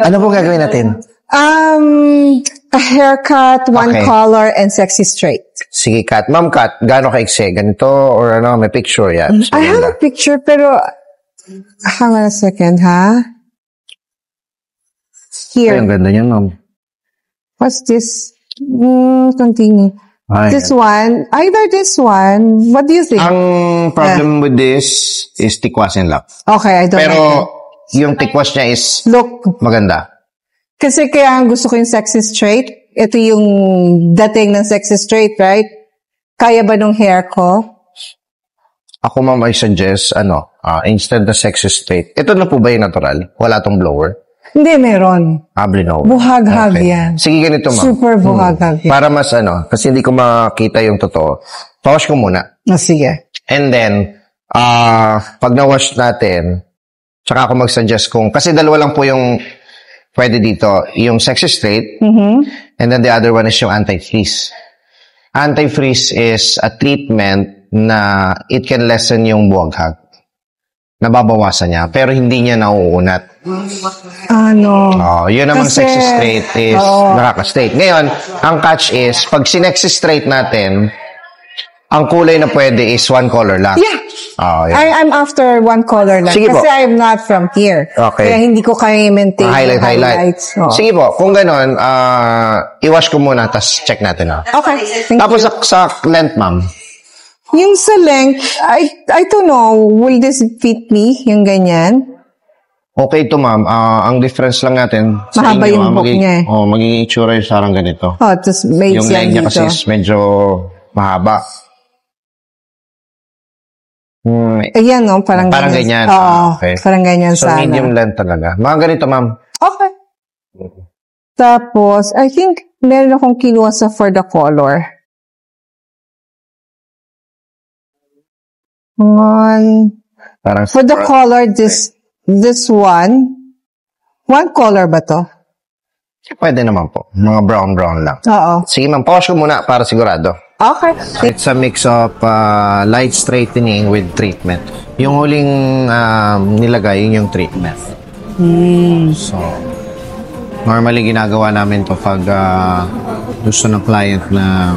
Ano po gagawin natin? A haircut, one color, and sexy straight. Sige, Kat. Ma'am Kat, gaano ka-ikse? Ganito or ano, may picture yan? I have a picture, pero hang on a second, ha? Here. Ay, ang ganda niyan, ma'am. What's this? Continue. Ay, this one. Either this one. What do you think? Ang problem with this is tikwasin lang. Okay, I don't Pero like it. yung tikwas niya is Look. maganda. Kasi kaya gusto ko yung sexy straight. Ito yung dating ng sexy straight, right? Kaya ba nung hair ko? Ako, ma'am, I suggest, instead na sexy straight. Ito na po ba yung natural? Wala tong blower? Hindi, meron. Blino. Buhaghag yan. Sige, ganito, ma'am. Super buhaghag yan. Para mas, kasi hindi ko makita yung totoo. Pawash ko muna. Sige. And then, pag na-wash natin, tsaka ako mag-suggest kasi dalawa lang po yung pwede dito. Yung sexy straight, and then the other one is yung anti-freeze. Anti-freeze is a treatment na it can lessen yung buhaghag. Nababawasan niya, pero hindi niya nauunat. Yun namang sexy straight is nakaka-straight. Ngayon, ang catch is, pag sinexy straight natin, ang kulay na pwede is one color lang. Yeah. I'm after one color lang. Sige kasi po. I'm not from here. Okay. Kaya hindi ko kaya i-maintain yung highlight. Oh. Sige po, kung gano'n, i-wash ko muna, tapos check natin. Okay. Tapos sa length, ma'am. Yung sa length, I don't know, will this fit me? Yung ganyan? Okay to, ma'am. Ang difference lang natin sa Mahaba inyo, yung buhok niya eh. Magiging itsura yung sarang ganito. Tapos may Yung leg niya kasi is medyo mahaba. Ayan, no? Parang ganyan. Oo, Okay. parang ganyan So, sana. medium length talaga. Mga ganito, ma'am. Okay. Tapos, I think, meron akong kinuha for the color. For the color, this one color ba to? Pwede naman po. Mga brown lang. Oo. Sige, ma'am. Pawash ko muna para sigurado. Okay. It's a mix of light straightening with treatment. Yung huling nilagay, yun yung treatment. So, normally ginagawa namin to pag gusto ng client na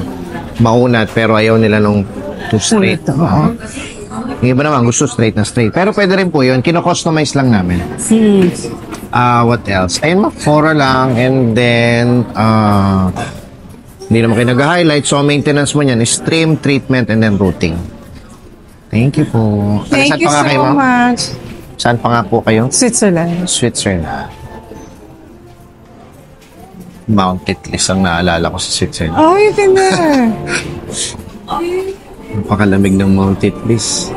maunat pero ayaw nila nung too straight. Yung iba naman gusto straight na straight. Pero pwede rin po yun. Kino-customize lang namin. What else? Ayun, Fora lang. And then, hindi naman kayo nag-highlight. So, maintenance mo niyan is trim, treatment, and then routing. Thank you po. Thank you so much. Saan pa nga po kayo? Switzerland. Mount Titlis ang naalala ko sa Switzerland. Oh, you can Napakalamig ng Mount Titlis.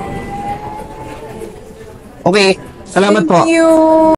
Okay. Salamat po. Thank you.